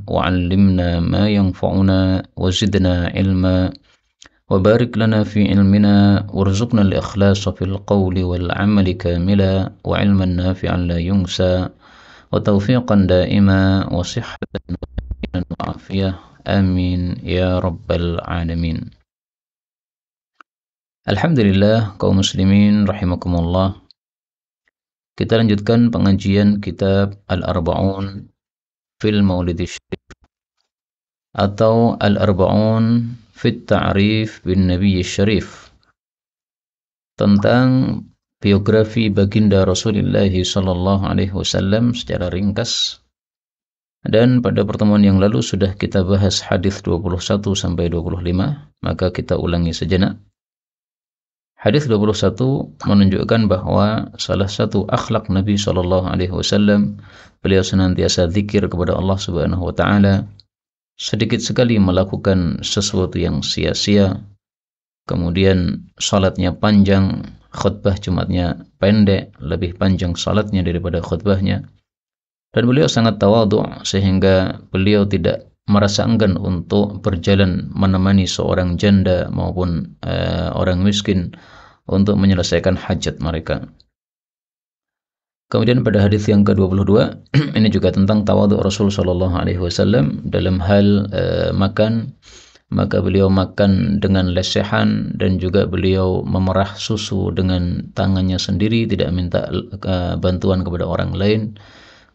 وعلمنا ما ينفعنا وزدنا علما وبارك لنا في علمنا وارزقنا الإخلاص في القول والعمل كاملا وعلما نافعا لا ينسى وتوفيقا دائما وصحة وعافية آمين يا رب العالمين. Alhamdulillah kaum muslimin rahimakumullah. Kita lanjutkan pengajian kitab Al-Arba'un fil Maulid Syarif atau Al-Arba'un fit Ta'rif bin Nabi Syarif, tentang biografi baginda Rasulullah sallallahu alaihi wasallam secara ringkas. Dan pada pertemuan yang lalu sudah kita bahas hadis 21 sampai 25, maka kita ulangi sejenak. Hadis 21 menunjukkan bahwa salah satu akhlak Nabi sallallahu alaihi wasallam, beliau senantiasa zikir kepada Allah Subhanahu wa taala, sedikit sekali melakukan sesuatu yang sia-sia, kemudian salatnya panjang, khutbah Jumatnya pendek, lebih panjang salatnya daripada khutbahnya. Dan beliau sangat tawadhu sehingga beliau tidak merasa enggan untuk berjalan menemani seorang janda maupun orang miskin untuk menyelesaikan hajat mereka. Kemudian pada hadis yang ke-22 ini juga tentang tawadhu Rasul sallallahu alaihi wasallam dalam hal makan, maka beliau makan dengan lesehan dan juga beliau memerah susu dengan tangannya sendiri, tidak minta bantuan kepada orang lain.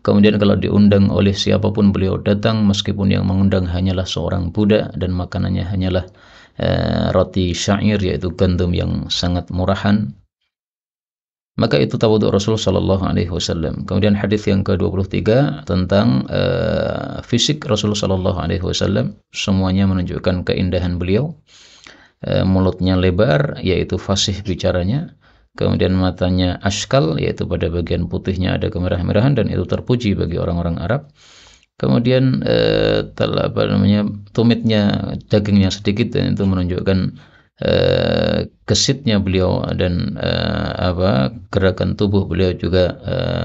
Kemudian kalau diundang oleh siapapun beliau datang, meskipun yang mengundang hanyalah seorang budak dan makanannya hanyalah roti syair, yaitu gandum yang sangat murahan. Maka itu tawadhu Rasul sallallahu alaihi wasallam. Kemudian hadis yang ke-23 tentang fisik Rasul sallallahu alaihi wasallam, semuanya menunjukkan keindahan beliau. Mulutnya lebar, yaitu fasih bicaranya. Kemudian matanya ashkal, yaitu pada bagian putihnya ada kemerah-merahan, dan itu terpuji bagi orang-orang Arab. Kemudian tumitnya, dagingnya sedikit, dan itu menunjukkan gesitnya beliau, dan gerakan tubuh beliau juga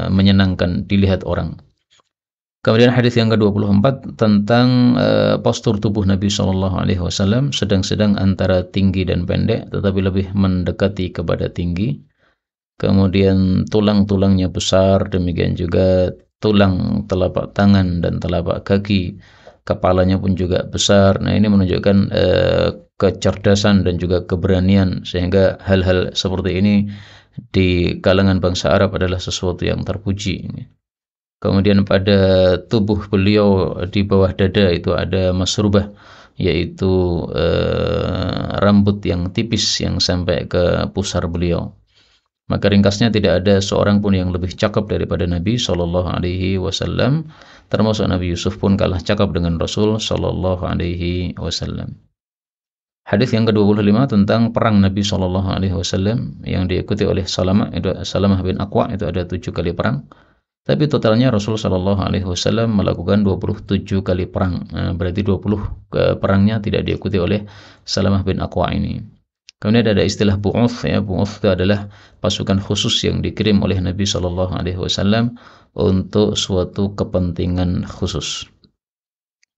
menyenangkan dilihat orang. Kemudian hadis yang ke-24 tentang postur tubuh Nabi sallallahu alaihi wasallam, sedang-sedang antara tinggi dan pendek, tetapi lebih mendekati kepada tinggi. Kemudian tulang-tulangnya besar, demikian juga tulang telapak tangan dan telapak kaki, kepalanya pun juga besar. Nah, ini menunjukkan kecerdasan dan juga keberanian, sehingga hal-hal seperti ini di kalangan bangsa Arab adalah sesuatu yang terpuji. Kemudian pada tubuh beliau di bawah dada itu ada masrubah, yaitu rambut yang tipis yang sampai ke pusar beliau. Maka ringkasnya tidak ada seorang pun yang lebih cakap daripada Nabi sallallahu alaihi wasallam, termasuk Nabi Yusuf pun kalah cakap dengan Rasul sallallahu alaihi wasallam. Hadis yang ke-25 tentang perang Nabi sallallahu alaihi wasallam yang diikuti oleh Salamah bin Aqwa, itu ada 7 kali perang. Tapi totalnya Rasul sallallahu alaihi wasallam melakukan 27 kali perang. Berarti 20 perangnya tidak diikuti oleh Salamah bin Aqwa ini. Kemudian ada istilah bu'uth, ya. Bu'uth itu adalah pasukan khusus yang dikirim oleh Nabi sallallahu alaihi wasallam untuk suatu kepentingan khusus.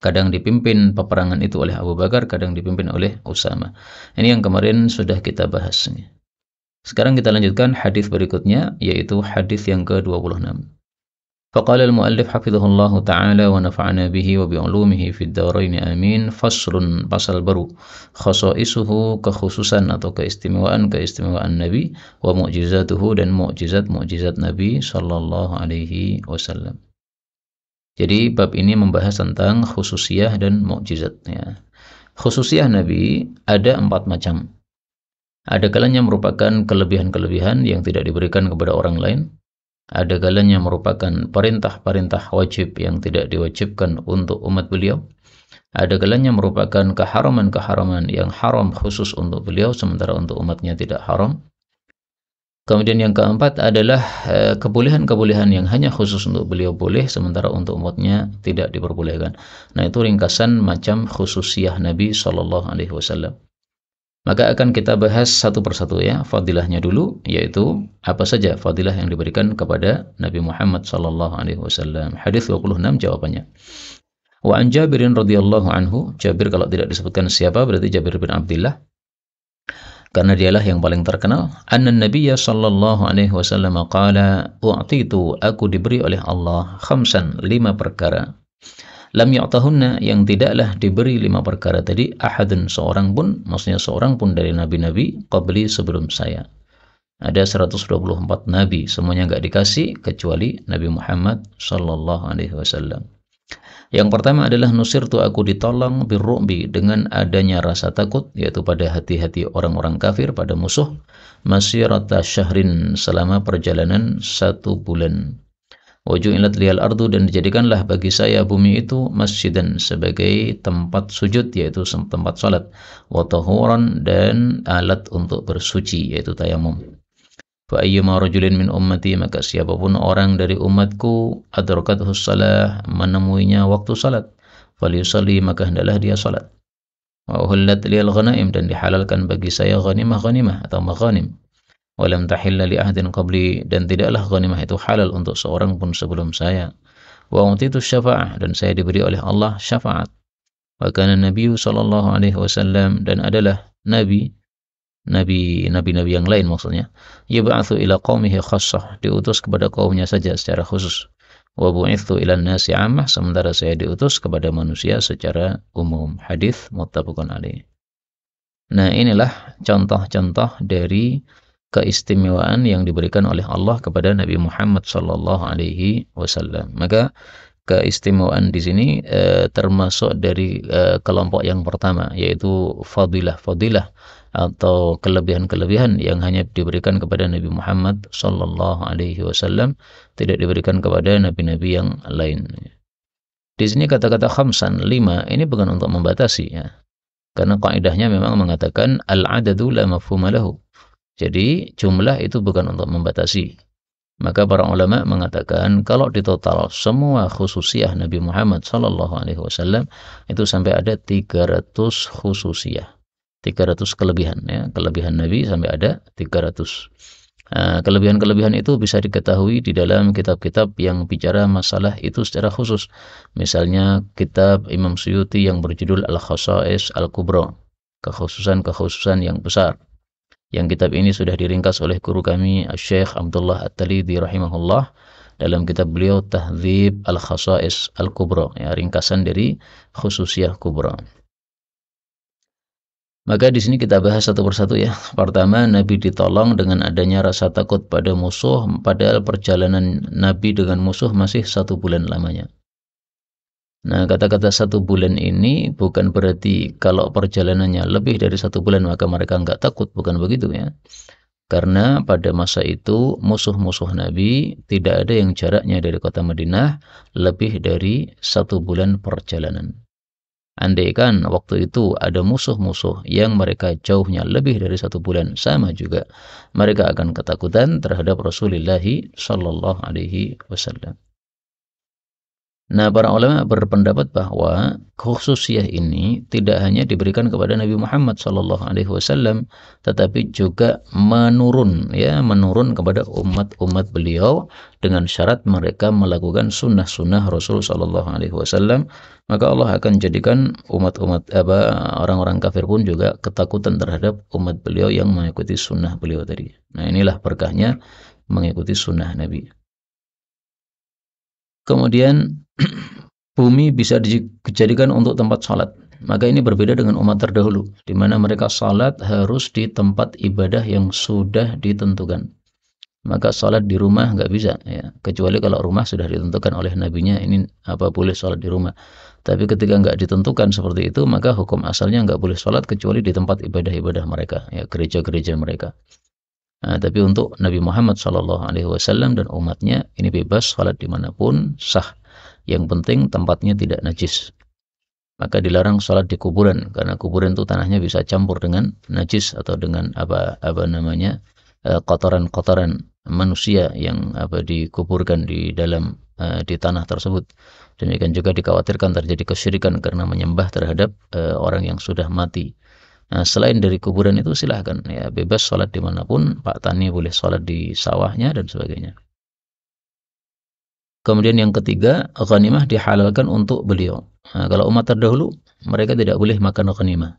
Kadang dipimpin peperangan itu oleh Abu Bakar, kadang dipimpin oleh Usama. Ini yang kemarin sudah kita bahas. Sekarang kita lanjutkan hadis berikutnya, yaitu hadis yang ke-26. فقال المؤلف حفظه الله تعالى ونفعنا به وبعلومه في الدارين آمين. فصل pasal baru, khasa'isuhu, kekhususan atau keistimewaan Nabi, wa mu'jizatuhu, dan mu'jizat Nabi sallallahu alaihi wasallam. Jadi bab ini membahas tentang khususiyah dan mukjizat, ya. Khususiyah Nabi ada 4 macam. Ada kalanya merupakan kelebihan-kelebihan yang tidak diberikan kepada orang lain. Ada kalanya merupakan perintah-perintah wajib yang tidak diwajibkan untuk umat beliau. Ada kalanya merupakan keharaman-keharaman yang haram khusus untuk beliau, sementara untuk umatnya tidak haram. Kemudian yang keempat adalah kebolehan-kebolehan yang hanya khusus untuk beliau boleh, sementara untuk umatnya tidak diperbolehkan. Nah, itu ringkasan macam khususiyah Nabi sallallahu alaihi wasallam. Maka akan kita bahas satu persatu, ya, fadilahnya dulu, yaitu apa saja fadilah yang diberikan kepada Nabi Muhammad sallallahu alaihi wasallam. Hadis 26 jawabannya. Wa an Jabirin radhiyallahu anhu, Jabir kalau tidak disebutkan siapa berarti Jabir bin Abdullah, karena dialah yang paling terkenal. Anna Nabiyya sallallahu alaihi wasallam qala, u'titu, aku diberi oleh Allah khamsan, 5 perkara. Lam yu'tahunna, yang tidaklah diberi 5 perkara tadi, ahadun, seorang pun, maksudnya seorang pun dari nabi-nabi qabli, sebelum saya. Ada 124 nabi, semuanya enggak dikasih kecuali Nabi Muhammad sallallahu alaihi wasallam. Yang pertama adalah nusirtu, aku ditolong birru'bi, dengan adanya rasa takut, yaitu pada hati-hati orang-orang kafir, pada musuh, masirata syahrin, selama perjalanan 1 bulan. Waju'ilat liyal ardu, dan dijadikanlah bagi saya bumi itu masjidan, sebagai tempat sujud, yaitu tempat salat, wa tahuran, dan alat untuk bersuci, yaitu tayamum. Fa ayyuma rajulin min ummati, maka siapapun orang dari umatku, adrakathu shalah, menemuinya waktu salat, falyusalli, maka hendaklah dia salat. Wa uhillat liyal ghanaim, dan dihalalkan bagi saya ghanimah-ghanimah atau maghanim. Walam tahilla li ahadin qabli, dan tidaklah ghanimah itu halal untuk seorang pun sebelum saya. Wa utitu syafa'ah, dan saya diberi oleh Allah syafaat. Wa kana Nabi sallallahu alaihi wasallam, dan adalah nabi-nabi yang lain maksudnya, yub'atsu ila qaumihi khassah, diutus kepada kaumnya saja secara khusus. Wa bu'itsu ila an-nasi 'ammah, sementara saya diutus kepada manusia secara umum. Hadis muttafaqun alaih. Nah, inilah contoh-contoh dari keistimewaan yang diberikan oleh Allah kepada Nabi Muhammad sallallahu alaihi wasallam. Maka keistimewaan di sini termasuk dari kelompok yang pertama, yaitu fadilah atau kelebihan-kelebihan yang hanya diberikan kepada Nabi Muhammad sallallahu alaihi wasallam, tidak diberikan kepada nabi-nabi yang lain. Di sini kata-kata khamsan, 5, ini bukan untuk membatasi ya. Karena kaidahnya memang mengatakan al-adadu la mafhuma lahu. Jadi jumlah itu bukan untuk membatasi. Maka para ulama mengatakan kalau ditotal semua khususiyah Nabi Muhammad sallallahu alaihi wasallam itu sampai ada 300 khususiyah. 300 kelebihan ya, kelebihan Nabi sampai ada 300. Kelebihan-kelebihan itu bisa diketahui di dalam kitab-kitab yang bicara masalah itu secara khusus. Misalnya kitab Imam Suyuti yang berjudul Al-Khasa'is Al-Kubra, kekhususan-kekhususan yang besar. Yang kitab ini sudah diringkas oleh guru kami Syekh Abdullah At-Talidi rahimahullah dalam kitab beliau Tahdzib Al-Khasa'is Al-Kubra, ya, ringkasan dari khususiyah kubra. Maka di sini kita bahas satu persatu ya. Pertama, Nabi ditolong dengan adanya rasa takut pada musuh, padahal perjalanan Nabi dengan musuh masih 1 bulan lamanya. Nah, kata-kata 1 bulan ini bukan berarti kalau perjalanannya lebih dari 1 bulan maka mereka enggak takut, bukan begitu ya. Karena pada masa itu musuh-musuh Nabi tidak ada yang jaraknya dari kota Madinah lebih dari 1 bulan perjalanan. Andaikan waktu itu ada musuh-musuh yang mereka jauhnya lebih dari 1 bulan, sama juga mereka akan ketakutan terhadap Rasulullah sallallahu alaihi wasallam. Nah, para ulama berpendapat bahwa khususiyah ini tidak hanya diberikan kepada Nabi Muhammad sallallahu alaihi wasallam, tetapi juga menurun kepada umat-umat beliau dengan syarat mereka melakukan sunnah-sunnah Rasul sallallahu alaihi wasallam, maka Allah akan jadikan orang-orang kafir pun juga ketakutan terhadap umat beliau yang mengikuti sunnah beliau tadi. Nah, inilah berkahnya mengikuti sunnah Nabi. Kemudian bumi bisa dijadikan untuk tempat salat. Maka ini berbeda dengan umat terdahulu, di mana mereka salat harus di tempat ibadah yang sudah ditentukan. Maka salat di rumah nggak bisa, ya, kecuali kalau rumah sudah ditentukan oleh nabinya ini boleh salat di rumah. Tapi ketika nggak ditentukan seperti itu, maka hukum asalnya nggak boleh salat kecuali di tempat ibadah-ibadah mereka, ya, gereja-gereja mereka. Nah, tapi untuk Nabi Muhammad SAW dan umatnya ini bebas salat dimanapun sah. Yang penting tempatnya tidak najis. Maka dilarang salat di kuburan karena kuburan itu tanahnya bisa campur dengan najis atau dengan kotoran-kotoran manusia yang dikuburkan di dalam di tanah tersebut. Demikian juga dikhawatirkan terjadi kesyirikan karena menyembah terhadap orang yang sudah mati. Nah, selain dari kuburan itu silahkan ya, bebas sholat dimanapun. Pak Tani boleh sholat di sawahnya dan sebagainya. Kemudian yang ketiga, ghanimah dihalalkan untuk beliau. Nah, kalau umat terdahulu, mereka tidak boleh makan ghanimah.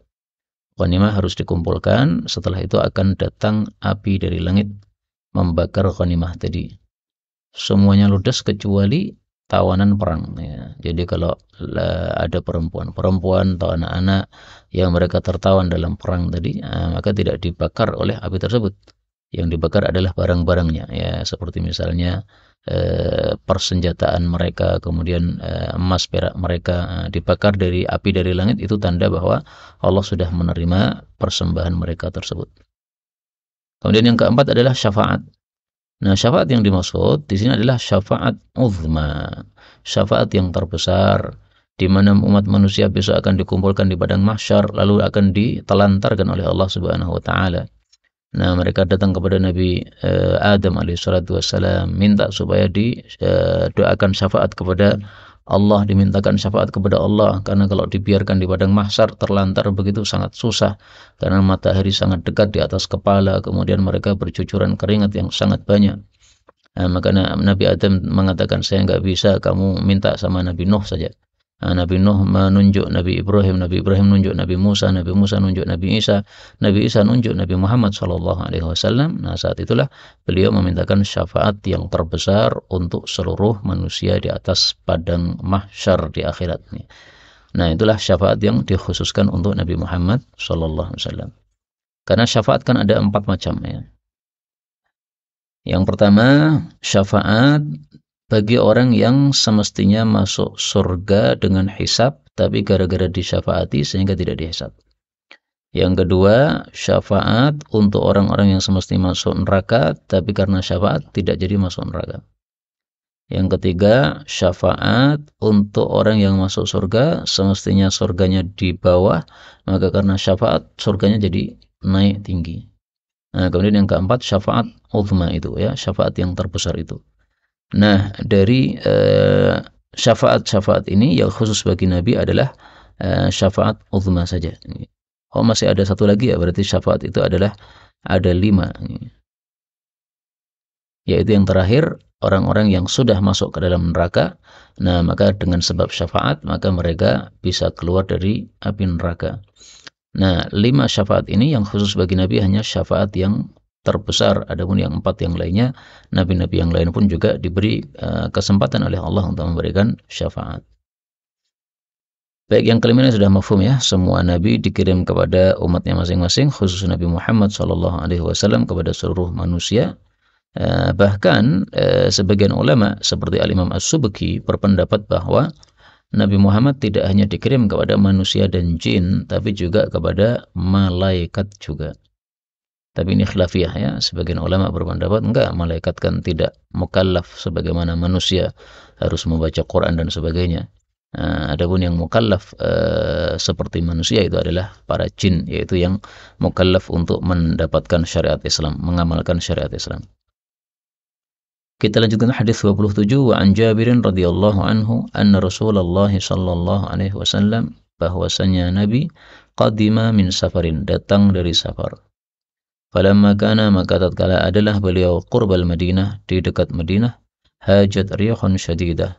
Ghanimah harus dikumpulkan, setelah itu akan datang api dari langit membakar ghanimah tadi. Semuanya ludes kecuali tawanan perang. Ya. Jadi kalau ada perempuan atau anak-anak yang mereka tertawan dalam perang tadi, maka tidak dibakar oleh api tersebut. Yang dibakar adalah barang-barangnya, ya seperti misalnya persenjataan mereka, kemudian emas perak mereka dibakar dari api dari langit, itu tanda bahwa Allah sudah menerima persembahan mereka tersebut. Kemudian yang keempat adalah syafaat. Nah, syafaat yang dimaksud di sini adalah syafaat uzma, syafaat yang terbesar, di mana umat manusia besok akan dikumpulkan di padang mahsyar, lalu akan ditelantarkan oleh Allah Subhanahu wa taala. Nah, mereka datang kepada Nabi Adam alaihissalatu wassalam, minta supaya didoakan syafaat kepada Allah, dimintakan syafaat kepada Allah, karena kalau dibiarkan di padang mahsyar terlantar begitu sangat susah, karena matahari sangat dekat di atas kepala, kemudian mereka bercucuran keringat yang sangat banyak. Nah, maka Nabi Adam mengatakan, saya nggak bisa, kamu minta sama Nabi Nuh saja. Nabi Nuh menunjuk Nabi Ibrahim menunjuk Nabi Musa menunjuk Nabi Isa nunjuk Nabi Muhammad SAW. Nah, saat itulah beliau memintakan syafaat yang terbesar untuk seluruh manusia di atas padang mahsyar di akhirat. Nah, itulah syafaat yang dikhususkan untuk Nabi Muhammad SAW. Karena syafaat kan ada 4 macam ya. Yang pertama, syafaat bagi orang yang semestinya masuk surga dengan hisab, tapi gara-gara disyafaati sehingga tidak dihisab. Yang kedua, syafaat untuk orang-orang yang semestinya masuk neraka, tapi karena syafaat tidak jadi masuk neraka. Yang ketiga, syafaat untuk orang yang masuk surga, semestinya surganya di bawah, maka karena syafaat surganya jadi naik tinggi. Nah, kemudian yang keempat, syafaat uzma itu ya, syafaat yang terbesar itu. Nah, dari syafaat-syafaat ini yang khusus bagi Nabi adalah syafaat uzma saja. Oh, masih ada satu lagi ya, berarti syafaat itu adalah ada 5. Yaitu yang terakhir, orang-orang yang sudah masuk ke dalam neraka. Nah, maka dengan sebab syafaat, maka mereka bisa keluar dari api neraka. Nah, 5 syafaat ini yang khusus bagi Nabi hanya syafaat yang terbesar. Adapun yang 4 yang lainnya, nabi-nabi yang lain pun juga diberi kesempatan oleh Allah untuk memberikan syafaat. Baik, yang kelima sudah mafhum ya, semua nabi dikirim kepada umatnya masing-masing, khusus Nabi Muhammad SAW kepada seluruh manusia. Bahkan sebagian ulama seperti Al-Imam As-Subki berpendapat bahwa Nabi Muhammad tidak hanya dikirim kepada manusia dan jin, tapi juga kepada malaikat juga. Tapi ini khilafiyah ya, sebagian ulama berpendapat enggak, malaikat kan tidak mukallaf sebagaimana manusia harus membaca Quran dan sebagainya. Adapun yang mukallaf seperti manusia itu adalah para jin, yaitu yang mukallaf untuk mendapatkan syariat Islam, mengamalkan syariat Islam. Kita lanjutkan hadis 27, wa an Jabirin radhiyallahu anhu anna Rasulullah sallallahu alaihi wasallam, bahwasanya Nabi qadima min safarin, datang dari safar. Falamma kana, maka tatkala adalah beliau qurbal Madinah, di dekat Madinah, hajat rihun syadidah,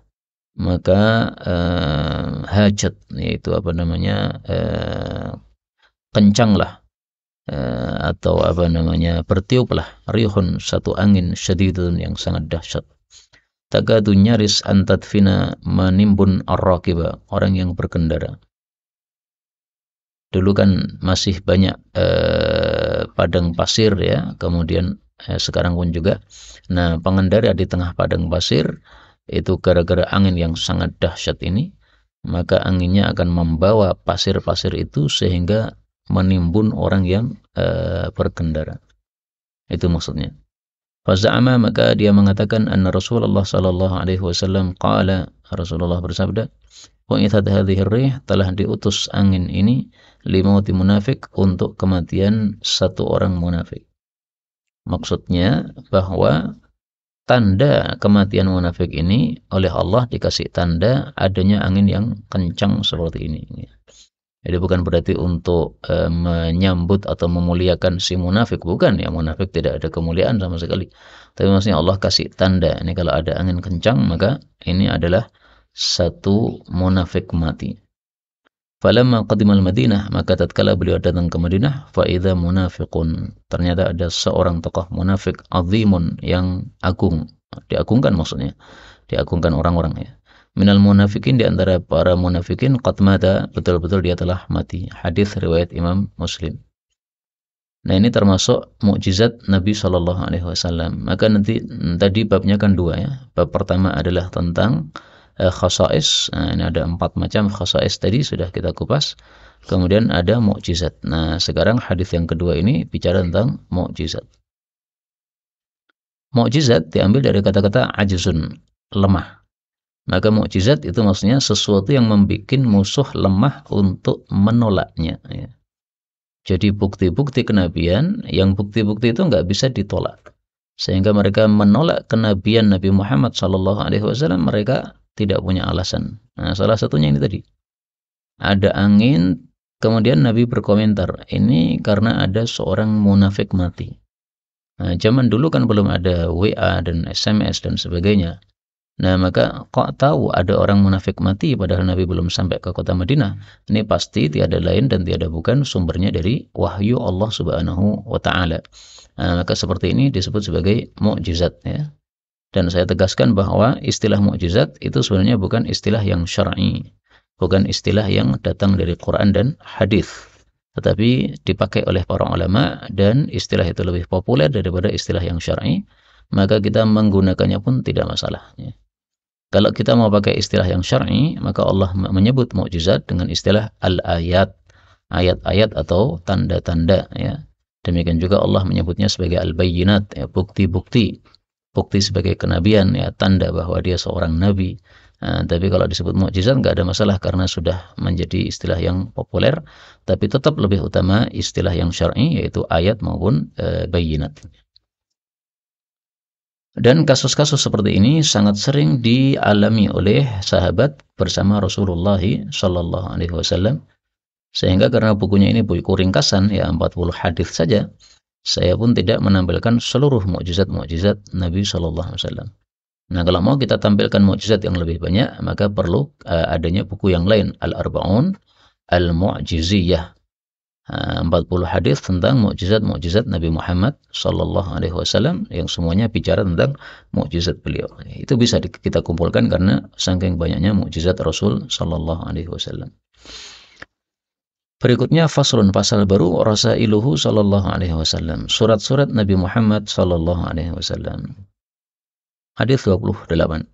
maka hajat yaitu apa namanya, kencanglah atau apa namanya, bertiuplah, rihun satu angin, syadidun yang sangat dahsyat, takadu nyaris antadfina, menimbun ar-raqiba, orang yang berkendara. Dulu kan masih banyak padang pasir ya, kemudian sekarang pun juga. Nah, pengendara di tengah padang pasir itu gara-gara angin yang sangat dahsyat ini, maka anginnya akan membawa pasir-pasir itu sehingga menimbun orang yang berkendara. Itu maksudnya. Faza'ama, maka dia mengatakan, anna Rasulullah sallallahu alaihi wasallam qala, Rasulullah bersabda, wa'ithat hadhihi rih, telah diutus angin ini, limauti munafik, untuk kematian satu orang munafik. Maksudnya bahwa tanda kematian munafik ini oleh Allah dikasih tanda adanya angin yang kencang seperti ini. Jadi bukan berarti untuk menyambut atau memuliakan si munafik, bukan ya, munafik tidak ada kemuliaan sama sekali. Tapi maksudnya Allah kasih tanda, ini kalau ada angin kencang maka ini adalah satu munafik mati. Falamma qadimal Madinah, maka tatkala beliau datang ke Madinah, fa idza munafiqun, ternyata ada seorang tokoh munafik azimun yang agung, diagungkan maksudnya, diagungkan orang-orang ya. Minal munafikin, di antara para munafikin, qad mata, betul-betul dia telah mati. Hadis riwayat Imam Muslim. Nah, ini termasuk mukjizat Nabi Shallallahu alaihi wasallam. Maka nanti tadi babnya kan dua ya. Bab pertama adalah tentang khasais. Nah, ini ada 4 macam khasais tadi sudah kita kupas. Kemudian ada mukjizat. Nah, sekarang hadis yang kedua ini bicara tentang mukjizat. Mukjizat diambil dari kata-kata ajzun, lemah. Maka mukjizat itu maksudnya sesuatu yang membuat musuh lemah untuk menolaknya. Ya. Jadi bukti-bukti kenabian, yang bukti-bukti itu nggak bisa ditolak, sehingga mereka menolak kenabian Nabi Muhammad SAW. Mereka tidak punya alasan. Nah, salah satunya ini tadi, ada angin, kemudian Nabi berkomentar, ini karena ada seorang munafik mati. Nah, zaman dulu kan belum ada WA dan SMS dan sebagainya. Nah, maka kok tahu ada orang munafik mati padahal Nabi belum sampai ke kota Madinah? Ini pasti tiada lain dan tiada bukan sumbernya dari wahyu Allah Subhanahu wa taala. Nah, maka seperti ini disebut sebagai mukjizat ya. Dan saya tegaskan bahwa istilah mukjizat itu sebenarnya bukan istilah yang syar'i, bukan istilah yang datang dari Quran dan hadis, tetapi dipakai oleh para ulama dan istilah itu lebih populer daripada istilah yang syar'i, maka kita menggunakannya pun tidak masalah ya. Kalau kita mau pakai istilah yang syar'i, maka Allah menyebut mukjizat dengan istilah al-ayat, ayat-ayat atau tanda-tanda ya. Demikian juga Allah menyebutnya sebagai al-bayyinat ya, bukti-bukti, bukti sebagai kenabian ya, tanda bahwa dia seorang nabi. Nah, tapi kalau disebut mukjizat nggak ada masalah karena sudah menjadi istilah yang populer, tapi tetap lebih utama istilah yang syar'i yaitu ayat maupun bayyinat. Dan kasus-kasus seperti ini sangat sering dialami oleh sahabat bersama Rasulullah Shallallahu Alaihi Wasallam. Sehingga karena bukunya ini buku ringkasan ya 40 hadis saja, saya pun tidak menampilkan seluruh mukjizat-mukjizat Nabi Shallallahu Alaihi Wasallam. Nah, kalau mau kita tampilkan mukjizat yang lebih banyak, maka perlu adanya buku yang lain, Al-Arba'un Al-Mu'jiziyah. 40 hadis tentang mukjizat-mukjizat Nabi Muhammad sallallahu alaihi wasallam yang semuanya bicara tentang mukjizat beliau. Itu bisa kita kumpulkan karena saking banyaknya mukjizat Rasul sallallahu alaihi wasallam. Berikutnya faslun, pasal baru, rasailuhu sallallahu alaihi wasallam, surat-surat Nabi Muhammad sallallahu alaihi wasallam. Hadis 28.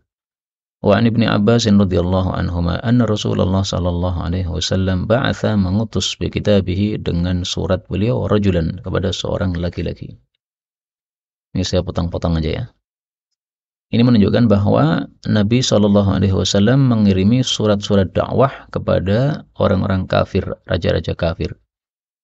Wa an Ibnu Abbas radhiyallahu anhuma anna Rasulullah sallallahu alaihi wasallam ba'atha, mengutus bi kitabihi, dengan surat beliau, rajulan, kepada seorang laki-laki. Ini saya potong-potong aja ya. Ini menunjukkan bahwa Nabi sallallahu alaihi wasallam mengirimi surat-surat dakwah kepada orang-orang kafir, raja-raja kafir.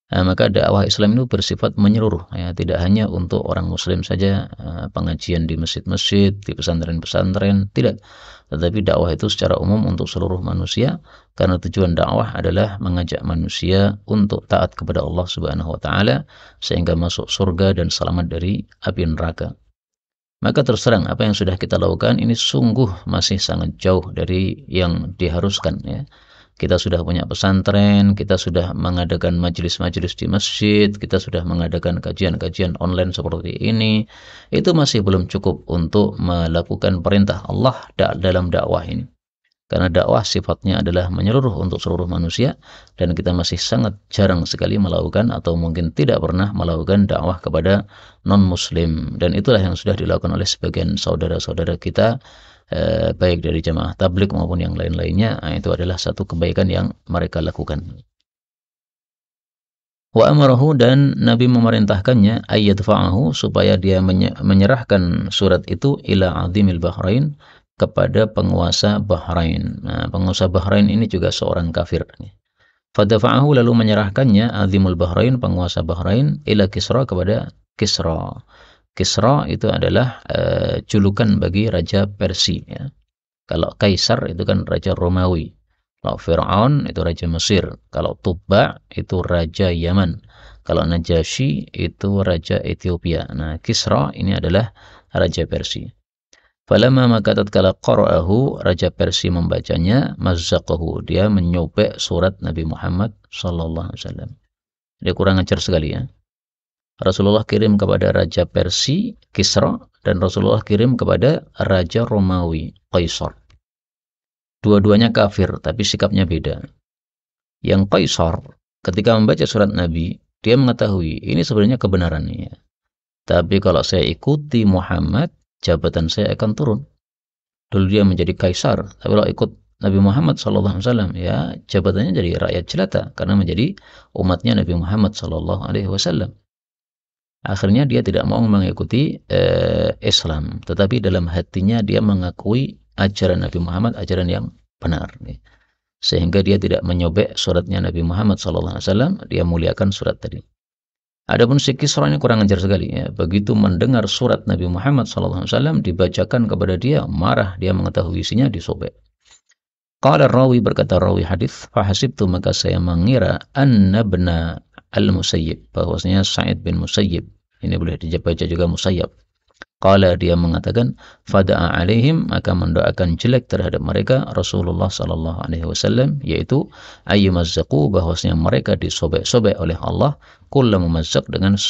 Nah, maka dakwah Islam itu bersifat menyeluruh ya, tidak hanya untuk orang muslim saja, pengajian di masjid-masjid, di pesantren-pesantren, tidak. Tetapi dakwah itu secara umum untuk seluruh manusia, karena tujuan dakwah adalah mengajak manusia untuk taat kepada Allah Subhanahu wa taala sehingga masuk surga dan selamat dari api neraka. Maka terus terang apa yang sudah kita lakukan ini sungguh masih sangat jauh dari yang diharuskan ya. Kita sudah punya pesantren, kita sudah mengadakan majelis-majelis di masjid, kita sudah mengadakan kajian-kajian online seperti ini. Itu masih belum cukup untuk melakukan perintah Allah dalam dakwah ini. Karena dakwah sifatnya adalah menyeluruh untuk seluruh manusia, dan kita masih sangat jarang sekali melakukan atau mungkin tidak pernah melakukan dakwah kepada non-muslim. Dan itulah yang sudah dilakukan oleh sebagian saudara-saudara kita, baik dari jamaah tabligh maupun yang lain-lainnya. Itu adalah satu kebaikan yang mereka lakukan. Wa amarahu, dan Nabi memerintahkannya, ayyadfa'ahu, supaya dia menyerahkan surat itu, ila azimil Bahrain, kepada penguasa Bahrain. Nah, penguasa Bahrain ini juga seorang kafir. Fadafa'ahu, lalu menyerahkannya, azimul Bahrain, penguasa Bahrain, ila Kisra, kepada Kisra. Kisra itu adalah julukan bagi raja Persia ya. Kalau Kaisar itu kan raja Romawi. Kalau Fir'aun itu raja Mesir, kalau Tubba itu raja Yaman, kalau Najasyi itu raja Ethiopia. Nah, Kisra ini adalah raja Persia. Falamma maka tatkala qara'ahu, raja Persia membacanya, mazzaqahu, dia menyobek surat Nabi Muhammad sallallahu alaihi wasallam. Dia kurang ajar sekali ya. Rasulullah kirim kepada raja Persia Kisra dan Rasulullah kirim kepada raja Romawi Kaisar. Dua-duanya kafir, tapi sikapnya beda. Yang Kaisar, ketika membaca surat Nabi, dia mengetahui ini sebenarnya kebenarannya. Tapi kalau saya ikuti Muhammad, jabatan saya akan turun. Dulu dia menjadi Kaisar, tapi kalau ikut Nabi Muhammad SAW, ya jabatannya jadi rakyat jelata, karena menjadi umatnya Nabi Muhammad SAW. Akhirnya dia tidak mau mengikuti Islam, tetapi dalam hatinya dia mengakui ajaran Nabi Muhammad, ajaran yang benar, sehingga dia tidak menyobek suratnya Nabi Muhammad SAW, dia muliakan surat tadi. Adapun si Kisra ini kurang ajar sekali ya. Begitu mendengar surat Nabi Muhammad SAW dibacakan kepada dia, marah, dia mengetahui isinya, disobek. Qala rawi, berkata rawi hadis, fahasibtu, maka saya mengira anna ibna al-Musayyib, bahwasanya Sa'id bin Musayyib, ini boleh dibaca juga Musayyab. Qala, dia mengatakan, fada'a alaihim, maka mendoakan jelek terhadap mereka Rasulullah sallallahu alaihi wasallam, yaitu ayyumazzaqu, bahwasanya mereka disobek-sobek oleh Allah, kullu mumazzaq, dengan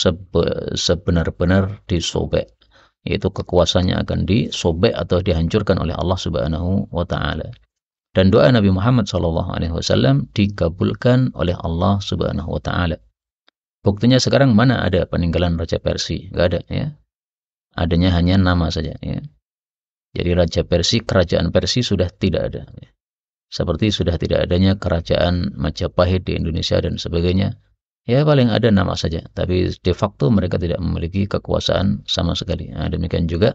sebenar-benar disobek, yaitu kekuasaannya akan disobek atau dihancurkan oleh Allah Subhanahu wa taala. Dan doa Nabi Muhammad sallallahu alaihi wasallam dikabulkan oleh Allah Subhanahu wa taala. Buktinya sekarang mana ada peninggalan Raja Persia? Enggak ada ya. Adanya hanya nama saja ya. Jadi Raja Persia, kerajaan Persia sudah tidak ada ya. Seperti sudah tidak adanya kerajaan Majapahit di Indonesia dan sebagainya. Ya paling ada nama saja, tapi de facto mereka tidak memiliki kekuasaan sama sekali. Nah, demikian juga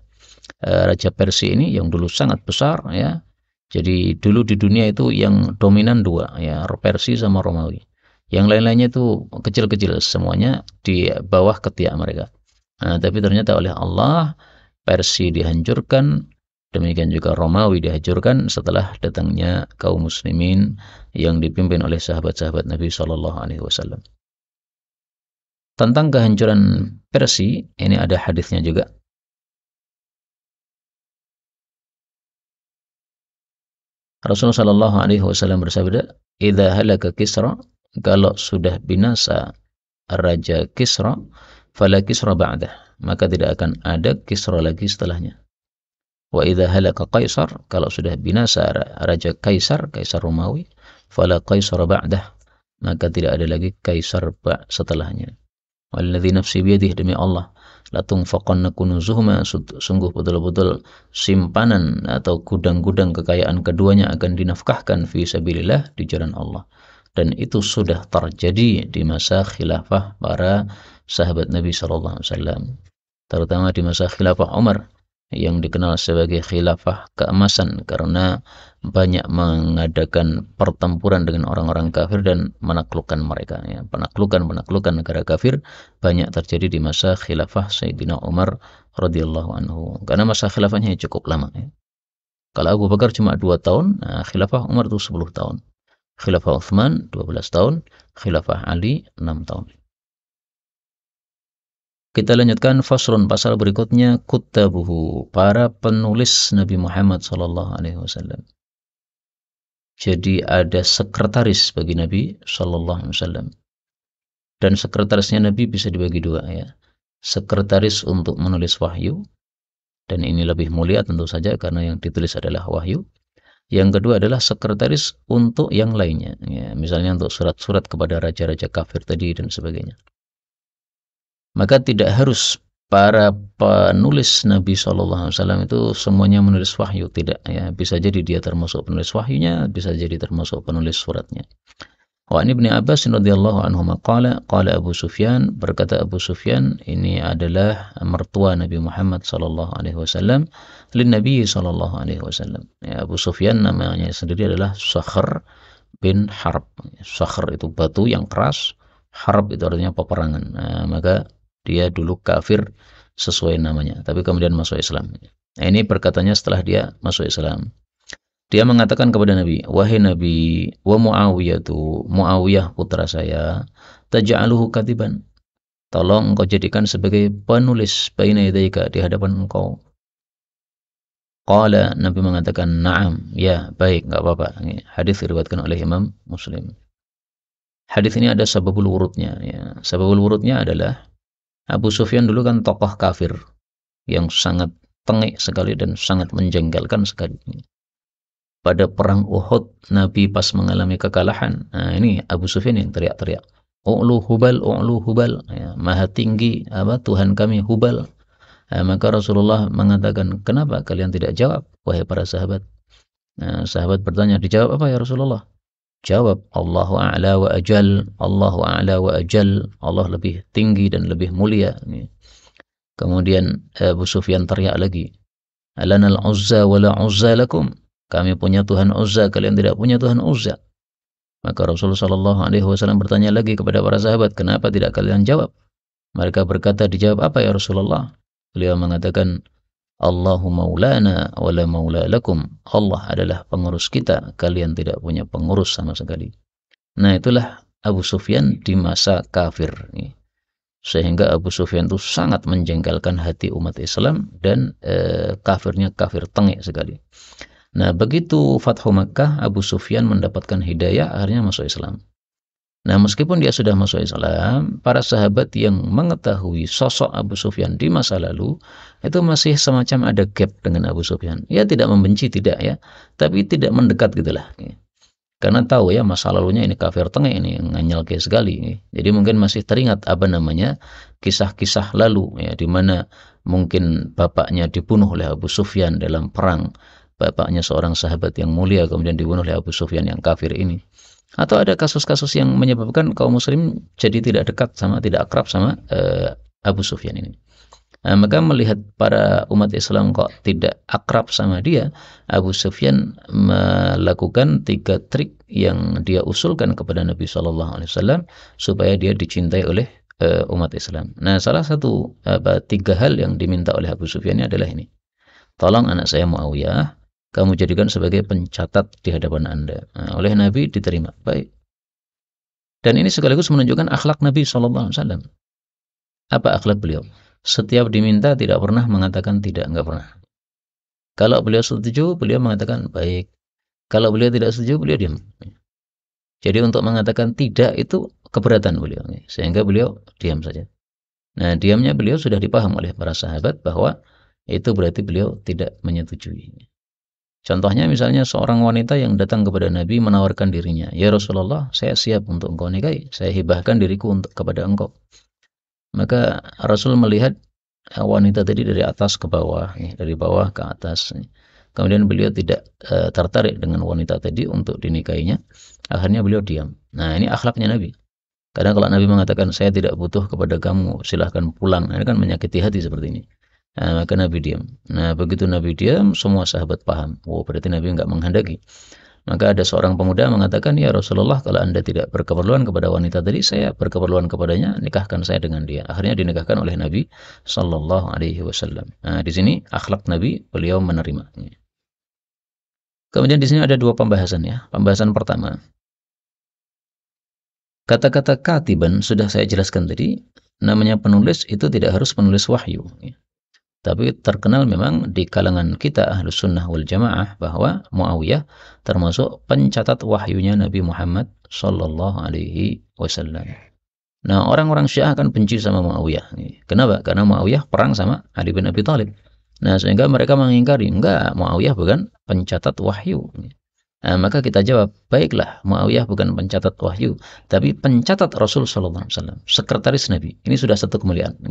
Raja Persia ini yang dulu sangat besar ya. Jadi dulu di dunia itu yang dominan dua ya, Persia sama Romawi. Yang lain-lainnya itu kecil-kecil, semuanya di bawah ketiak mereka. Nah, tapi ternyata oleh Allah Persia dihancurkan, demikian juga Romawi dihancurkan setelah datangnya kaum muslimin yang dipimpin oleh sahabat-sahabat Nabi Shallallahu Alaihi Wasallam. Tentang kehancuran Persia ini ada hadisnya juga. Rasulullah Shallallahu Alaihi Wasallam bersabda, "Idza halaka Kisra, kalau sudah binasa Raja Kisra, fala Kisra ba'dah, maka tidak akan ada Kisra lagi setelahnya. Wa idza halaka Kaisar, kalau sudah binasa Raja Kaisar, Kaisar Romawi, fala Kaisar ba'dah, maka tidak ada lagi Kaisar setelahnya. Walladzi nafsi biyadihi, demi Allah, la tunfaqanna kunuzuhuma, sungguh betul-betul simpanan atau gudang-gudang kekayaan keduanya akan dinafkahkan fi sabilillah, di jalan Allah. Dan itu sudah terjadi di masa khilafah para sahabat Nabi Sallallahu Alaihi Wasallam, terutama di masa khilafah Umar yang dikenal sebagai khilafah keemasan karena banyak mengadakan pertempuran dengan orang-orang kafir dan menaklukkan mereka ya. Penaklukan negara kafir banyak terjadi di masa khilafah Sayyidina Umar radhiyallahu anhu, karena masa khilafahnya cukup lama ya. Kalau Abu Bakar cuma 2 tahun, nah khilafah Umar itu 10 tahun. Khilafah Uthman 12 tahun, Khilafah Ali 6 tahun. Kita lanjutkan faslun, pasal berikutnya, kuttabuhu, para penulis Nabi Muhammad sallallahu alaihi wasallam. Jadi ada sekretaris bagi Nabi sallallahu alaihi wasallam. Dan sekretarisnya Nabi bisa dibagi dua ya. Sekretaris untuk menulis wahyu, dan ini lebih mulia tentu saja karena yang ditulis adalah wahyu. Yang kedua adalah sekretaris untuk yang lainnya, ya, misalnya untuk surat-surat kepada raja-raja kafir tadi dan sebagainya. Maka tidak harus para penulis Nabi SAW itu semuanya menulis wahyu, tidak ya. Bisa jadi dia termasuk penulis wahyunya, bisa jadi termasuk penulis suratnya. Wa Ibnu Abbas radhiyallahu anhu qala Abu Sufyan, berkata Abu Sufyan, ini adalah mertua Nabi Muhammad sallallahu alaihi wasallam, lin Nabi sallallahu alaihi wasallam. Ya, Abu Sufyan namanya sendiri adalah Sakhr bin Harb. Sakhr itu batu yang keras, Harb itu artinya peperangan. Nah, maka dia dulu kafir sesuai namanya, tapi kemudian masuk Islam. Nah, ini perkataannya setelah dia masuk Islam. Dia mengatakan kepada Nabi, wahai Nabi, wa Muawiyah putra saya, taj'aluhu katiban. Tolong engkau jadikan sebagai penulis baina yadayka, di hadapan engkau. Qala, Nabi mengatakan, na'am, ya, baik, enggak apa-apa. Hadis diriwayatkan oleh Imam Muslim. Hadis ini ada sababul wurudnya. Ya. Sababul wurudnya adalah Abu Sufyan dulu kan tokoh kafir yang sangat tengik sekali dan sangat menjengkelkan sekali. Pada perang Uhud, Nabi pas mengalami kekalahan. Nah, ini Abu Sufyan yang teriak-teriak, "U'lu Hubal, U'lu Hubal." Ya, maha tinggi Tuhan kami Hubal. Maka Rasulullah mengatakan, "Kenapa kalian tidak jawab, wahai para sahabat?" Nah, sahabat bertanya, "Dijawab apa ya Rasulullah?" Jawab, "Allahu a'la wa ajal, Allahu a'la wa ajal." Allah lebih tinggi dan lebih mulia. Kemudian Abu Sufyan teriak lagi, "Alanal Uzza wa la Uzza lakum." Kami punya Tuhan Uzza, kalian tidak punya Tuhan Uzza. Maka Rasulullah SAW bertanya lagi kepada para sahabat, "Kenapa tidak kalian jawab?" Mereka berkata, "Dijawab apa ya Rasulullah?" Beliau mengatakan, "Allahu maulana wa la maula lakum." Allah adalah pengurus kita, kalian tidak punya pengurus sama sekali. Nah, itulah Abu Sufyan di masa kafir. Sehingga Abu Sufyan itu sangat menjengkelkan hati umat Islam dan kafirnya kafir tengik sekali. Nah, begitu Fathu Makkah, Abu Sufyan mendapatkan hidayah, akhirnya masuk Islam. Nah, meskipun dia sudah masuk Islam, para sahabat yang mengetahui sosok Abu Sufyan di masa lalu, itu masih semacam ada gap dengan Abu Sufyan. Ya, tidak membenci, tidak ya, tapi tidak mendekat gitulah. Karena tahu ya, masa lalunya ini kafir tengah, ini nganyelke sekali. Jadi mungkin masih teringat kisah-kisah lalu, ya, di mana mungkin bapaknya dibunuh oleh Abu Sufyan dalam perang. Bapaknya seorang sahabat yang mulia kemudian dibunuh oleh Abu Sufyan yang kafir ini. Atau ada kasus-kasus yang menyebabkan kaum muslim jadi tidak dekat tidak akrab sama Abu Sufyan ini. Maka melihat para umat Islam kok tidak akrab sama dia, Abu Sufyan melakukan 3 trik yang dia usulkan kepada Nabi SAW supaya dia dicintai oleh umat Islam. Nah, salah satu 3 hal yang diminta oleh Abu Sufyan ini adalah ini. Tolong anak saya Muawiyah, kamu jadikan sebagai pencatat di hadapan Anda. Nah, oleh Nabi diterima. Baik. Dan ini sekaligus menunjukkan akhlak Nabi SAW. Apa akhlak beliau? Setiap diminta tidak pernah mengatakan tidak, enggak pernah. Kalau beliau setuju, beliau mengatakan baik. Kalau beliau tidak setuju, beliau diam. Jadi untuk mengatakan tidak itu keberatan beliau. Sehingga beliau diam saja. Nah, diamnya beliau sudah dipaham oleh para sahabat bahwa itu berarti beliau tidak menyetujui. Contohnya misalnya seorang wanita yang datang kepada Nabi menawarkan dirinya, "Ya Rasulullah, saya siap untuk engkau nikahi, saya hibahkan diriku kepada engkau." Maka Rasul melihat wanita tadi dari atas ke bawah, dari bawah ke atas. Kemudian beliau tidak tertarik dengan wanita tadi untuk dinikahinya. Akhirnya beliau diam. Nah, ini akhlaknya Nabi. Kadang kalau Nabi mengatakan, "Saya tidak butuh kepada kamu, silahkan pulang." Ini kan menyakiti hati seperti ini. Nah, maka Nabi diam. Nah, begitu Nabi diam, semua sahabat paham. Oh, berarti Nabi enggak menghendaki. Maka ada seorang pemuda mengatakan, "Ya Rasulullah, kalau Anda tidak berkeperluan kepada wanita tadi, saya berkeperluan kepadanya, nikahkan saya dengan dia." Akhirnya dinikahkan oleh Nabi sallallahu alaihi wasallam. Nah, di sini akhlak Nabi, beliau menerima. Kemudian di sini ada 2 pembahasan ya. Pembahasan pertama, kata-kata katiban sudah saya jelaskan tadi, namanya penulis itu tidak harus penulis wahyu. Tapi terkenal memang di kalangan kita Ahlus Sunnah wal Jamaah bahwa Muawiyah termasuk pencatat wahyunya Nabi Muhammad sallallahu alaihi wasallam. Nah, orang-orang Syiah akan benci sama Muawiyah. Kenapa? Karena Muawiyah perang sama Ali bin Abi Thalib. Nah, sehingga mereka mengingkari, enggak, Muawiyah bukan pencatat wahyu. Nah, maka kita jawab, baiklah, Muawiyah bukan pencatat wahyu, tapi pencatat Rasul sallallahu alaihi wasallam, sekretaris Nabi. Ini sudah satu kemuliaan.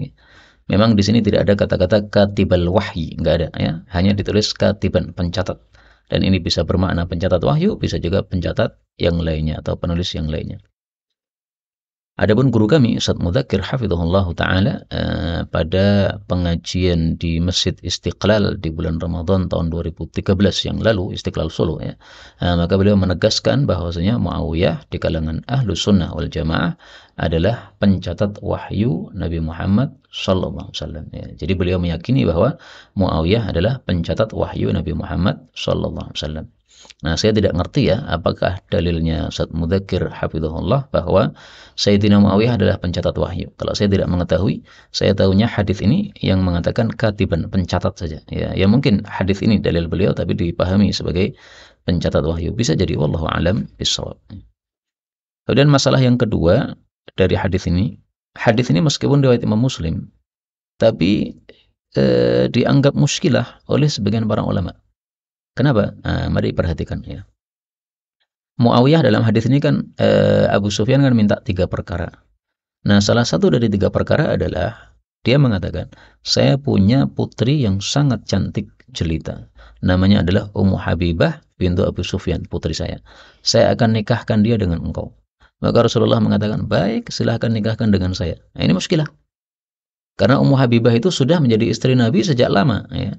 Memang di sini tidak ada kata-kata katibal wahyi, enggak ada ya. Hanya ditulis katiban, pencatat. Dan ini bisa bermakna pencatat wahyu, bisa juga pencatat yang lainnya atau penulis yang lainnya. Adapun guru kami Ustaz Mudzakir hafizahullah taala pada pengajian di Masjid Istiqlal di bulan Ramadan tahun 2013 yang lalu, Istiqlal Solo ya. Maka beliau menegaskan bahwasanya Muawiyah di kalangan Ahlus Sunnah wal Jamaah adalah pencatat wahyu Nabi Muhammad sallallahu alaihi wasallam ya. Jadi beliau meyakini bahwa Muawiyah adalah pencatat wahyu Nabi Muhammad sallallahu alaihi wasallam. Nah, saya tidak ngerti ya apakah dalilnya Ustaz Mudzakir hafizahullah bahwa Sayyidina Muawiyah adalah pencatat wahyu. Kalau saya tidak mengetahui, saya tahunya hadis ini yang mengatakan katiban, pencatat saja. Ya, ya mungkin hadis ini dalil beliau tapi dipahami sebagai pencatat wahyu. Bisa jadi wallahu alam bissawab. Kemudian masalah yang kedua dari hadis ini meskipun riwayat Imam Muslim, tapi dianggap muskilah oleh sebagian para ulama. Kenapa? Nah, mari perhatikan ya. Muawiyah dalam hadis ini kan Abu Sufyan kan minta 3 perkara. Nah, salah satu dari 3 perkara adalah dia mengatakan, saya punya putri yang sangat cantik jelita. Namanya adalah Ummu Habibah bintu Abu Sufyan, putri saya. Saya akan nikahkan dia dengan engkau. Maka Rasulullah mengatakan, baik, silahkan nikahkan dengan saya. Nah, ini muskilah. Karena Ummu Habibah itu sudah menjadi istri Nabi sejak lama. Ya.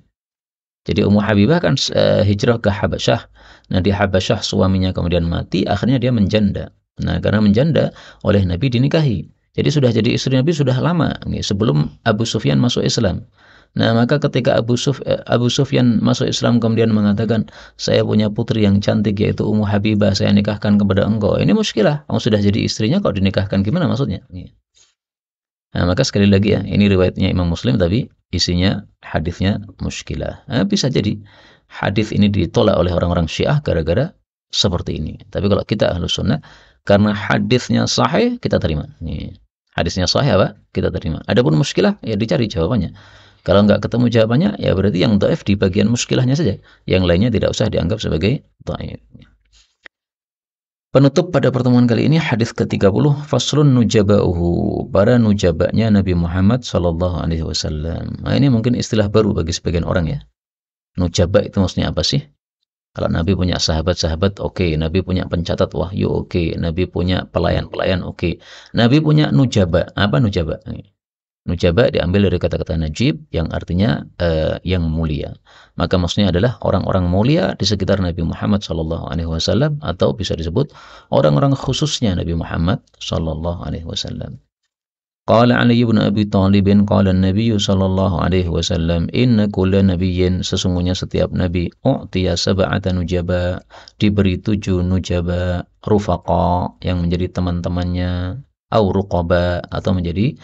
Jadi Ummu Habibah kan hijrah ke Habasyah. Nah di Habasyah suaminya kemudian mati, akhirnya dia menjanda. Nah karena menjanda oleh Nabi dinikahi. Jadi sudah jadi istri Nabi sudah lama, nih, sebelum Abu Sufyan masuk Islam. Nah maka ketika Abu Sufyan masuk Islam kemudian mengatakan, saya punya putri yang cantik yaitu Ummu Habibah, saya nikahkan kepada engkau. Ini muskilah, kamu sudah jadi istrinya kok dinikahkan, gimana maksudnya? Nah maka sekali lagi ya, ini riwayatnya Imam Muslim tapi isinya hadisnya muskilah. Nah, bisa jadi hadis ini ditolak oleh orang-orang Syiah gara-gara seperti ini. Tapi kalau kita Ahlus Sunnah, karena hadisnya sahih kita terima. Nih, hadisnya sahih apa? Kita terima. Adapun muskilah ya dicari jawabannya. Kalau nggak ketemu jawabannya ya berarti yang dhaif di bagian muskilahnya saja. Yang lainnya tidak usah dianggap sebagai dhaif. Penutup pada pertemuan kali ini hadis ke-30, faslun nujaba'uhu, para nujaba'nya Nabi Muhammad sallallahu alaihi wasallam. Nah, ini mungkin istilah baru bagi sebagian orang ya. Nujaba' itu maksudnya apa sih? Kalau Nabi punya sahabat-sahabat, oke. Nabi punya pencatat wahyu, oke. Nabi punya pelayan-pelayan, oke. Nabi punya nujaba'. Apa nujaba'? Nujaba diambil dari kata-kata najib yang artinya yang mulia. Maka maksudnya adalah orang-orang mulia di sekitar Nabi Muhammad sallallahu alaihi wasallam atau bisa disebut orang-orang khususnya Nabi Muhammad sallallahu alaihi wasallam. Qala Ali bin Abi Thalib qala an-nabiy sallallahu alaihi wasallam inna kulla nabiyyin, sesungguhnya setiap nabi u'tiya sab'ata nujaba, diberi 7 nujaba, rufaqa yang menjadi teman-temannya, au ruqaba atau menjadi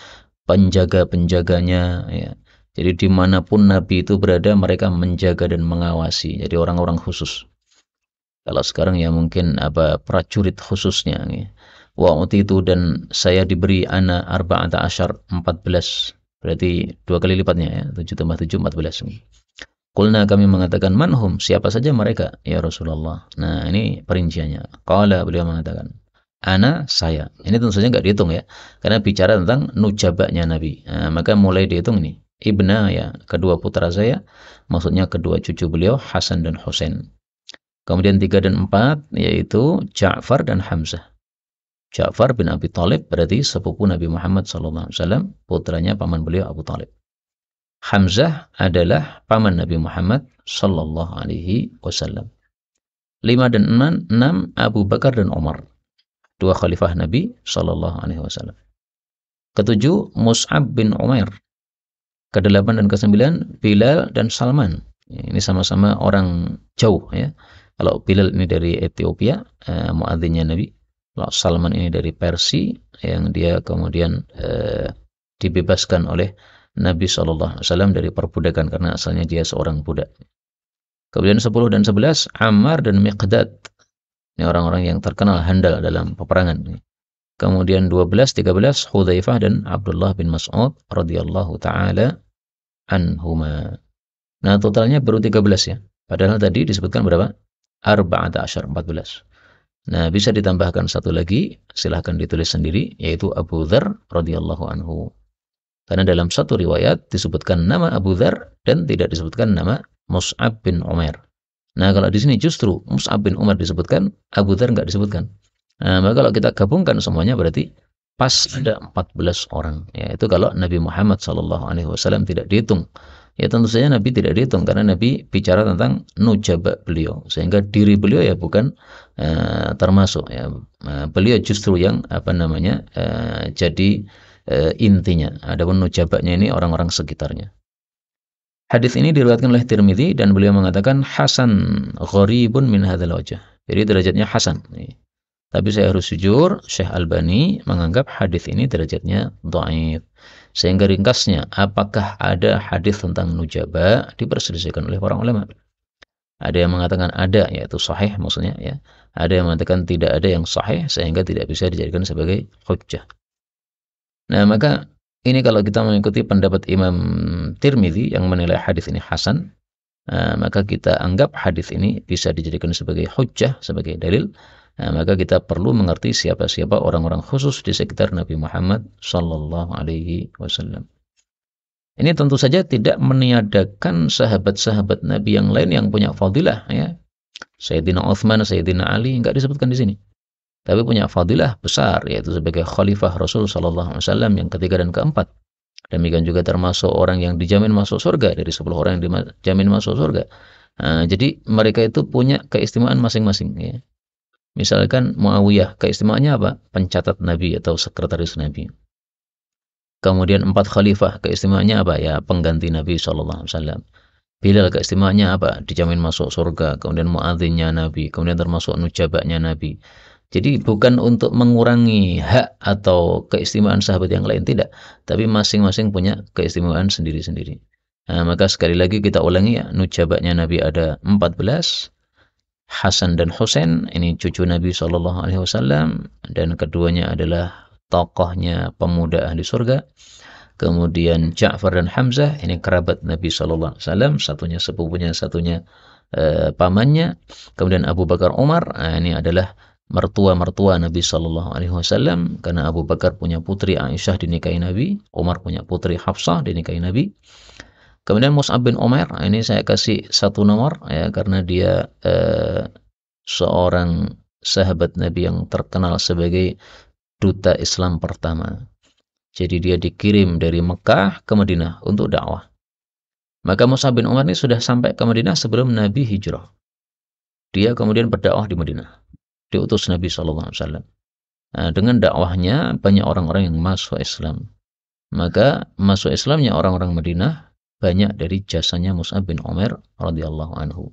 penjaga-penjaganya ya. Jadi dimanapun Nabi itu berada mereka menjaga dan mengawasi. Jadi orang-orang khusus. Kalau sekarang ya mungkin apa prajurit khususnya ya. Wa itu dan saya diberi ana arba'ata asyar 14. Berarti 2 kali lipatnya ya. 7 tambah 7 14. Qulna kami mengatakan manhum, siapa saja mereka ya Rasulullah. Nah, ini perinciannya. Qala beliau mengatakan ana saya. Ini tentu saja nggak dihitung ya, karena bicara tentang nujabanya Nabi. Nah, maka mulai dihitung ini. Ibna ya, kedua putra saya, maksudnya kedua cucu beliau Hasan dan Husain. Kemudian 3 dan 4 yaitu Ja'far dan Hamzah. Ja'far bin Abi Thalib berarti sepupu Nabi Muhammad SAW, putranya paman beliau Abu Thalib. Hamzah adalah paman Nabi Muhammad SAW. 5 dan 6 Abu Bakar dan Umar. 2 khalifah Nabi sallallahu alaihi wasallam. Ketujuh Mus'ab bin Umair. Ke-8 dan ke-9 Bilal dan Salman. Ini sama-sama orang jauh ya. Kalau Bilal ini dari Ethiopia, muadzinnya Nabi. Kalau Salman ini dari Persia yang dia kemudian dibebaskan oleh Nabi sallallahu alaihi wasallam dari perbudakan karena asalnya dia seorang budak. Kemudian 10 dan 11 Ammar dan Miqdad. Ini orang-orang yang terkenal handal dalam peperangan. Kemudian 12, 13 Hudzaifah dan Abdullah bin Mas'ud radhiyallahu taala anhuma. Nah, totalnya baru 13 ya. Padahal tadi disebutkan berapa? Arba'ata asyar, 14. Nah, bisa ditambahkan satu lagi, silahkan ditulis sendiri, yaitu Abu Dzar radhiyallahu anhu. Karena dalam satu riwayat disebutkan nama Abu Dzar dan tidak disebutkan nama Mus'ab bin Umair. Nah, kalau di sini justru Mus'ab bin Umar disebutkan, Abu Dzar enggak disebutkan. Nah, maka kalau kita gabungkan semuanya berarti pas ada 14 orang. Ya, itu kalau Nabi Muhammad SAW tidak dihitung. Ya tentu saja Nabi tidak dihitung karena Nabi bicara tentang nujaba beliau. Sehingga diri beliau ya bukan termasuk ya. Beliau justru yang jadi intinya. Adapun nujabanya ini orang-orang sekitarnya. Hadis ini diriwayatkan oleh Tirmidzi dan beliau mengatakan hasan gharibun min hadzal wajh. Jadi derajatnya hasan. Tapi saya harus jujur, Syekh Albani menganggap hadis ini derajatnya dhaif. Sehingga ringkasnya, apakah ada hadis tentang nujaba diperselisihkan oleh para ulama. Ada yang mengatakan ada, yaitu sahih maksudnya ya. Ada yang mengatakan tidak ada yang sahih sehingga tidak bisa dijadikan sebagai hujjah. Nah, maka ini kalau kita mengikuti pendapat Imam Tirmidzi yang menilai hadis ini hasan, maka kita anggap hadis ini bisa dijadikan sebagai hujjah, sebagai dalil. Maka kita perlu mengerti siapa-siapa orang-orang khusus di sekitar Nabi Muhammad sallallahu alaihi wasallam. Ini tentu saja tidak meniadakan sahabat-sahabat Nabi yang lain yang punya fadilah ya. Sayyidina Utsman, Sayyidina Ali enggak disebutkan di sini. Tapi punya fadilah besar yaitu sebagai khalifah Rasul sallallahu alaihi wasallam yang ketiga dan keempat. Demikian juga termasuk orang yang dijamin masuk surga dari 10 orang yang dijamin masuk surga. Jadi mereka itu punya keistimewaan masing-masing ya. Misalkan Muawiyah, keistimewaannya apa? Pencatat Nabi atau sekretaris Nabi. Kemudian 4 khalifah, keistimewaannya apa? Ya, pengganti Nabi sallallahu alaihi wasallam. Bilal keistimewaannya apa? Dijamin masuk surga. Kemudian muadzinnya Nabi, kemudian termasuk nujabanya Nabi. Jadi bukan untuk mengurangi hak atau keistimewaan sahabat yang lain, tidak. Tapi masing-masing punya keistimewaan sendiri-sendiri. Maka sekali lagi kita ulangi ya, nujabanya Nabi ada 14. Hasan dan Husain, ini cucu Nabi SAW, dan keduanya adalah tokohnya pemuda ahli surga. Kemudian Ja'far dan Hamzah, ini kerabat Nabi SAW, satunya sepupunya, satunya pamannya. Kemudian Abu Bakar Umar, ini adalah mertua-mertua Nabi SAW, karena Abu Bakar punya putri Aisyah dinikahi Nabi, Umar punya putri Hafsah dinikahi Nabi. Kemudian Mus'ab bin Umair, ini saya kasih satu nomor ya, karena dia seorang sahabat Nabi yang terkenal sebagai duta Islam pertama. Jadi dia dikirim dari Mekah ke Madinah untuk dakwah. Maka Mus'ab bin Umair ini sudah sampai ke Madinah sebelum Nabi hijrah. Dia kemudian berdakwah di Madinah. Diutus Nabi SAW. Dengan dakwahnya banyak orang-orang yang masuk Islam. Maka masuk Islamnya orang-orang Madinah banyak dari jasanya Mus'ab bin Umair radhiyallahu anhu.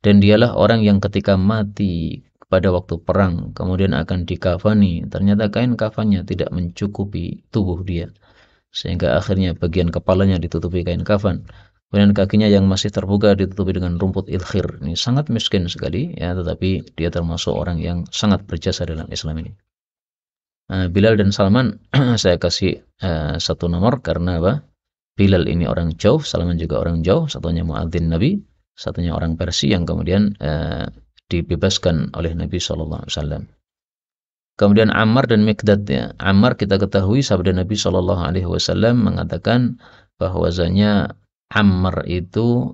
Dan dialah orang yang ketika mati pada waktu perang kemudian akan dikafani, ternyata kain kafannya tidak mencukupi tubuh dia, sehingga akhirnya bagian kepalanya ditutupi kain kafan, kemudian kakinya yang masih terbuka ditutupi dengan rumput ilkhir. Ini sangat miskin sekali ya, tetapi dia termasuk orang yang sangat berjasa dalam Islam ini. Bilal dan Salman saya kasih satu nomor karena apa? Bilal ini orang jauh, Salman juga orang jauh, satunya muadzin Nabi, satunya orang Persia yang kemudian dibebaskan oleh Nabi SAW. Kemudian Ammar dan Miqdad ya. Ammar kita ketahui sabda Nabi SAW mengatakan bahwasanya Ammar itu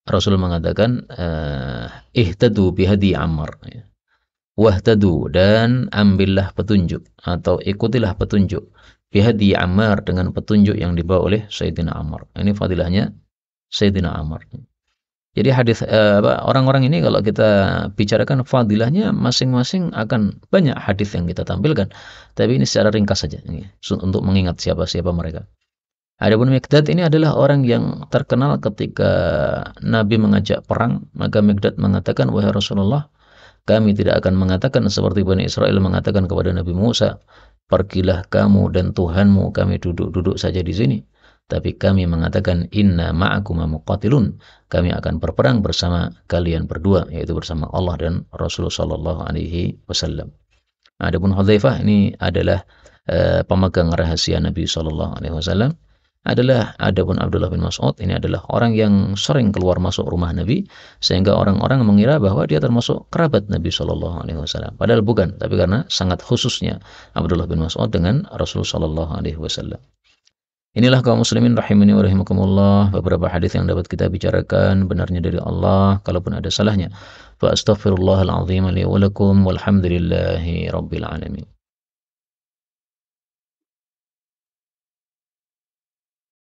Rasul mengatakan ihtadu bihadi Ammar ya. Wahtadu, dan ambillah petunjuk atau ikutilah petunjuk bihadi Ammar, dengan petunjuk yang dibawa oleh Sayyidina Ammar. Ini fadilahnya Sayyidina Ammar. Jadi hadis orang-orang ini kalau kita bicarakan fadilahnya masing-masing akan banyak hadis yang kita tampilkan. Tapi ini secara ringkas saja ini, untuk mengingat siapa-siapa mereka. Adapun Miqdad ini adalah orang yang terkenal ketika Nabi mengajak perang, maka Miqdad mengatakan, wahai Rasulullah, kami tidak akan mengatakan seperti Bani Israel mengatakan kepada Nabi Musa, pergilah kamu dan Tuhanmu, kami duduk-duduk saja di sini. Tapi kami mengatakan, inna ma'akuma muqatilun, kami akan berperang bersama kalian berdua, yaitu bersama Allah dan Rasulullah sallallahu alaihi wasallam. Adapun Hudzaifah ini adalah pemegang rahasia Nabi sallallahu alaihi wasallam. Adapun Abdullah bin Mas'ud ini adalah orang yang sering keluar masuk rumah Nabi, sehingga orang-orang mengira bahwa dia termasuk kerabat Nabi Shallallahu Alaihi Wasallam. Padahal bukan, tapi karena sangat khususnya Abdullah bin Mas'ud dengan Rasul Shallallahu Alaihi Wasallam. Inilah kaum muslimin rahimani wa rahimakumullah, beberapa hadis yang dapat kita bicarakan benarnya dari Allah, kalaupun ada salahnya fa astaghfirullahal azim li wa lakum walhamdulillahi rabbil alamin.